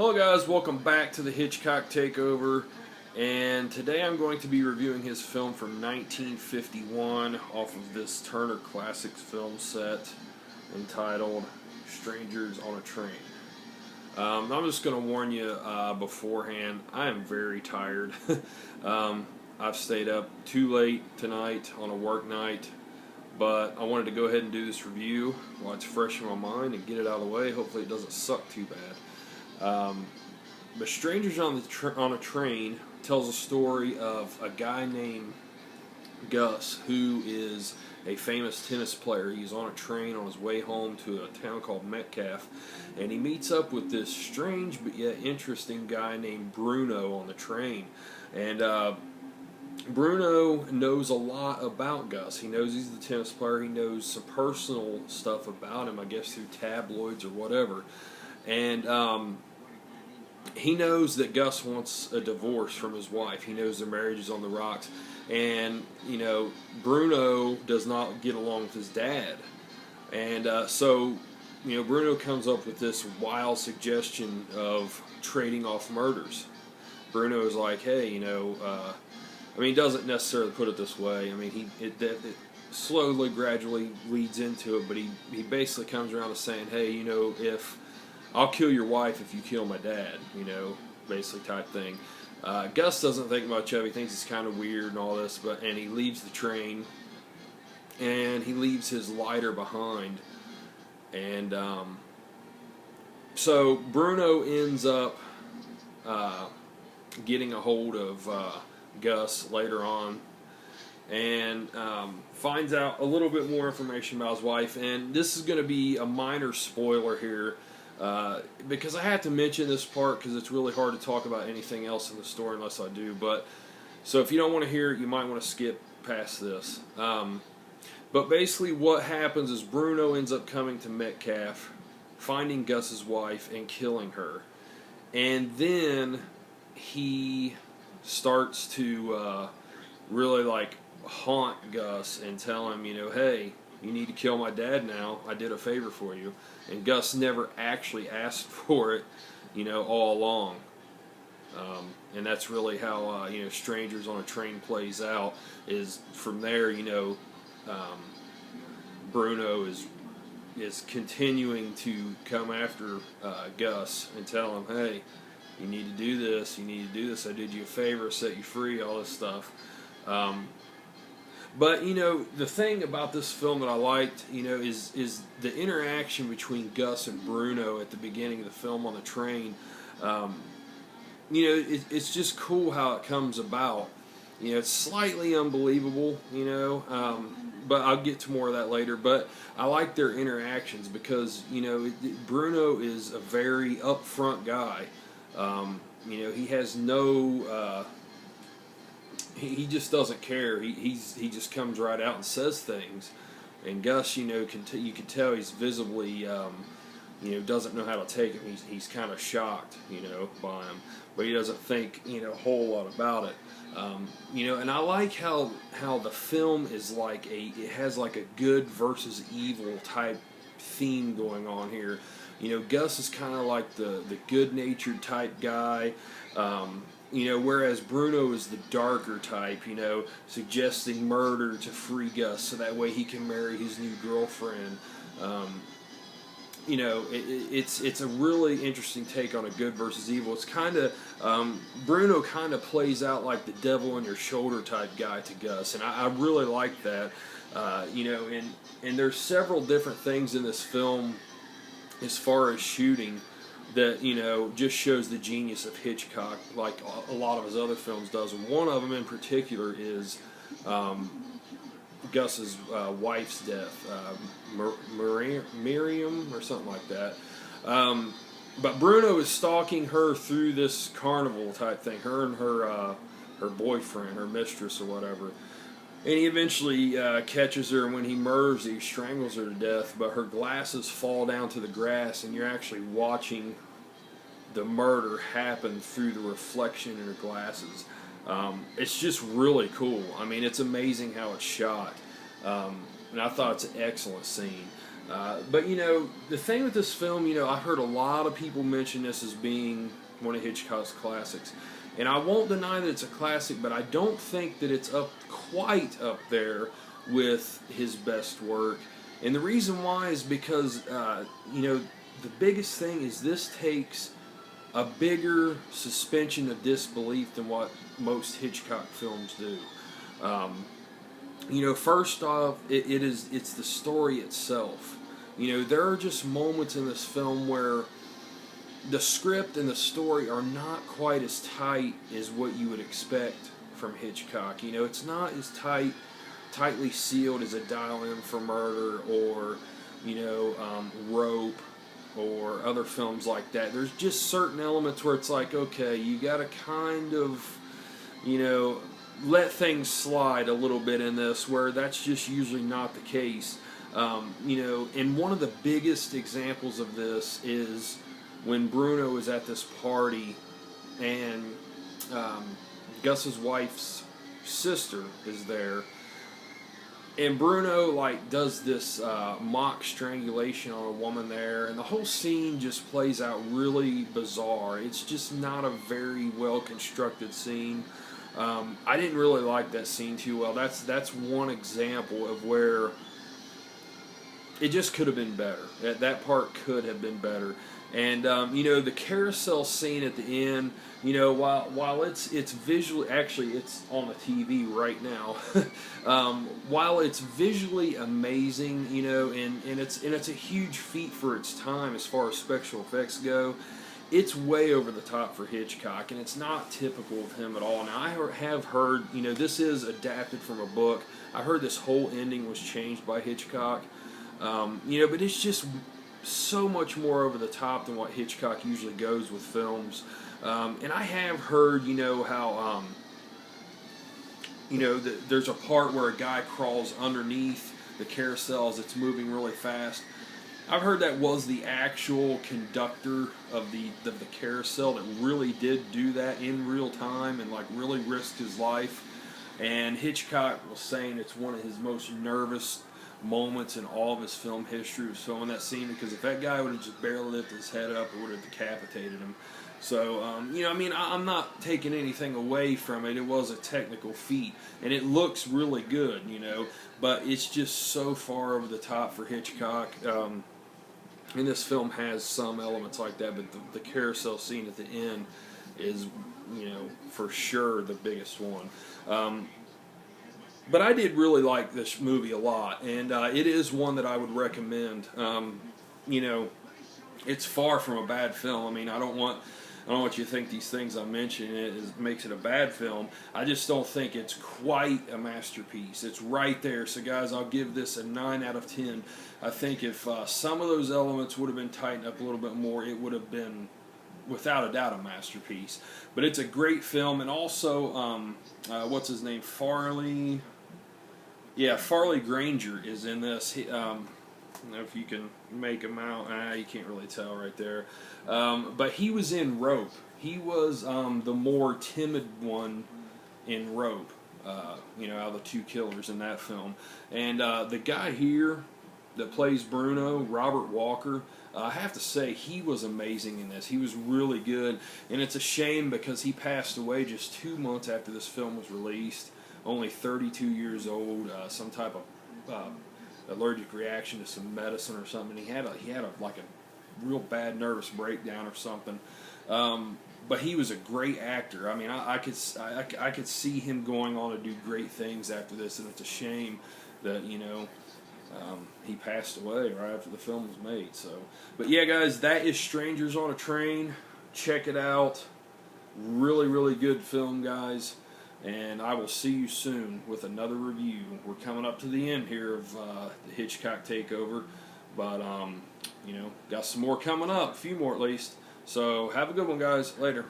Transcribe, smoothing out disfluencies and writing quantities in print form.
Hello guys, welcome back to the Hitchcock Takeover, and today I'm going to be reviewing his film from 1951 off of this Turner Classics film set entitled Strangers on a Train. I'm just going to warn you beforehand, I am very tired. I've stayed up too late tonight on a work night, but I wanted to go ahead and do this review while it's fresh in my mind and get it out of the way. Hopefully it doesn't suck too bad. But Strangers on a Train tells a story of a guy named Gus who is a famous tennis player. He's on a train on his way home to a town called Metcalf, and he meets up with this strange but yet interesting guy named Bruno on the train. And Bruno knows a lot about Gus. He knows he's the tennis player. He knows some personal stuff about him, I guess through tabloids or whatever. And he knows that Gus wants a divorce from his wife. He knows their marriage is on the rocks. And, you know, Bruno does not get along with his dad. And so, you know, Bruno comes up with this wild suggestion of trading off murders. Bruno is like, hey, you know, I mean, he doesn't necessarily put it this way. I mean, it slowly, gradually leads into it, but he basically comes around to saying, hey, you know, if I'll kill your wife if you kill my dad, you know, basically type thing. Gus doesn't think much of it. He thinks it's kind of weird and all this, and he leaves the train, and he leaves his lighter behind. And so Bruno ends up getting a hold of Gus later on, and finds out a little bit more information about his wife. And this is going to be a minor spoiler here, because I have to mention this part because it's really hard to talk about anything else in the story unless I do. But so if you don't want to hear it, you might want to skip past this. But basically what happens is Bruno ends up coming to Metcalf, finding Gus's wife and killing her. And then he starts to really like haunt Gus and tell him, you know, hey, you need to kill my dad now. I did a favor for you. And Gus never actually asked for it, you know, all along. And that's really how, you know, Strangers on a Train plays out. Is from there, you know, Bruno is continuing to come after Gus and tell him, hey, you need to do this, you need to do this. I did you a favor, set you free, all this stuff. But, you know, the thing about this film that I liked, you know, is the interaction between Gus and Bruno at the beginning of the film on the train. You know, it's just cool how it comes about. You know, it's slightly unbelievable, you know, but I'll get to more of that later. But I like their interactions because, you know, Bruno is a very upfront guy. You know, he has no... He just doesn't care. He just comes right out and says things. And Gus, you know, you can tell he's visibly, you know, doesn't know how to take him. He's kind of shocked, you know, by him, but he doesn't think, you know, a whole lot about it. You know, and I like how the film is like it has like a good versus evil type theme going on here. You know, Gus is kind of like the good-natured type guy. You know, whereas Bruno is the darker type, you know, suggesting murder to free Gus so that way he can marry his new girlfriend. You know, it's a really interesting take on a good versus evil. It's kind of, Bruno kind of plays out like the devil on your shoulder type guy to Gus, and I really like that. You know, and there's several different things in this film as far as shooting that, you know, just shows the genius of Hitchcock, like a lot of his other films does. And one of them in particular is Gus's wife's death, Miriam or something like that. But Bruno is stalking her through this carnival type thing, her and her boyfriend, her mistress or whatever. And he eventually catches her, and when he murders her, he strangles her to death, but her glasses fall down to the grass, and you're actually watching the murder happen through the reflection in her glasses. It's just really cool. I mean, it's amazing how it's shot. And I thought it's an excellent scene. But you know, the thing with this film, you know, I heard a lot of people mention this as being one of Hitchcock's classics. And I won't deny that it's a classic, but I don't think that it's quite up there with his best work. And the reason why is because, you know, the biggest thing is this takes a bigger suspension of disbelief than what most Hitchcock films do. You know, first off, it's the story itself. You know, there are just moments in this film where the script and the story are not quite as tight as what you would expect from Hitchcock. You know, it's not as tightly sealed as a Dial M for Murder or, you know, Rope or other films like that. There's just certain elements where it's like, okay, you got to kind of, you know, let things slide a little bit in this, where that's just usually not the case. You know, and one of the biggest examples of this is when Bruno is at this party and Gus's wife's sister is there, and Bruno like does this mock strangulation on a woman there, and the whole scene just plays out really bizarre. It's just not a very well constructed scene. I didn't really like that scene too well. That's one example of where it just could have been better. That part could have been better. And you know, the carousel scene at the end, you know, while it's visually, actually it's on the TV right now. While it's visually amazing, you know, and it's a huge feat for its time as far as special effects go, it's way over the top for Hitchcock, and it's not typical of him at all. Now, I have heard, you know, this is adapted from a book. I heard this whole ending was changed by Hitchcock. You know, but it's just so much more over the top than what Hitchcock usually goes with films. And I have heard, you know, how, you know, there's a part where a guy crawls underneath the carousel as it's moving really fast. I've heard that was the actual conductor of the carousel that really did do that in real time and like really risked his life. And Hitchcock was saying it's one of his most nervous moments in all of his film history was filming that scene, because if that guy would have just barely lifted his head up, it would have decapitated him. So, you know, I mean, I'm not taking anything away from it. It was a technical feat, and it looks really good, you know, but it's just so far over the top for Hitchcock. And this film has some elements like that, but the carousel scene at the end is, you know, for sure the biggest one. But I did really like this movie a lot, and it is one that I would recommend. You know, it's far from a bad film. I mean, I don't want you to think these things I'm mentioning makes it a bad film. I just don't think it's quite a masterpiece. It's right there. So, guys, I'll give this a 9 out of 10. I think if some of those elements would have been tightened up a little bit more, it would have been, without a doubt, a masterpiece. But it's a great film, and also, what's his name? Farley Granger is in this. I don't know if you can make him out. You can't really tell right there. But he was in Rope. He was the more timid one in Rope. You know, out of the two killers in that film. And the guy here that plays Bruno, Robert Walker, I have to say he was amazing in this. He was really good. And it's a shame because he passed away just 2 months after this film was released. Only 32 years old, some type of allergic reaction to some medicine or something. He had like a real bad nervous breakdown or something. But he was a great actor. I mean, I could see him going on to do great things after this, and it's a shame that, you know, he passed away right after the film was made. So, but yeah, guys, that is Strangers on a Train. Check it out. Really, really good film, guys. And I will see you soon with another review. We're coming up to the end here of the Hitchcock takeover, but you know, got some more coming up, a few more at least. So have a good one, guys. Later.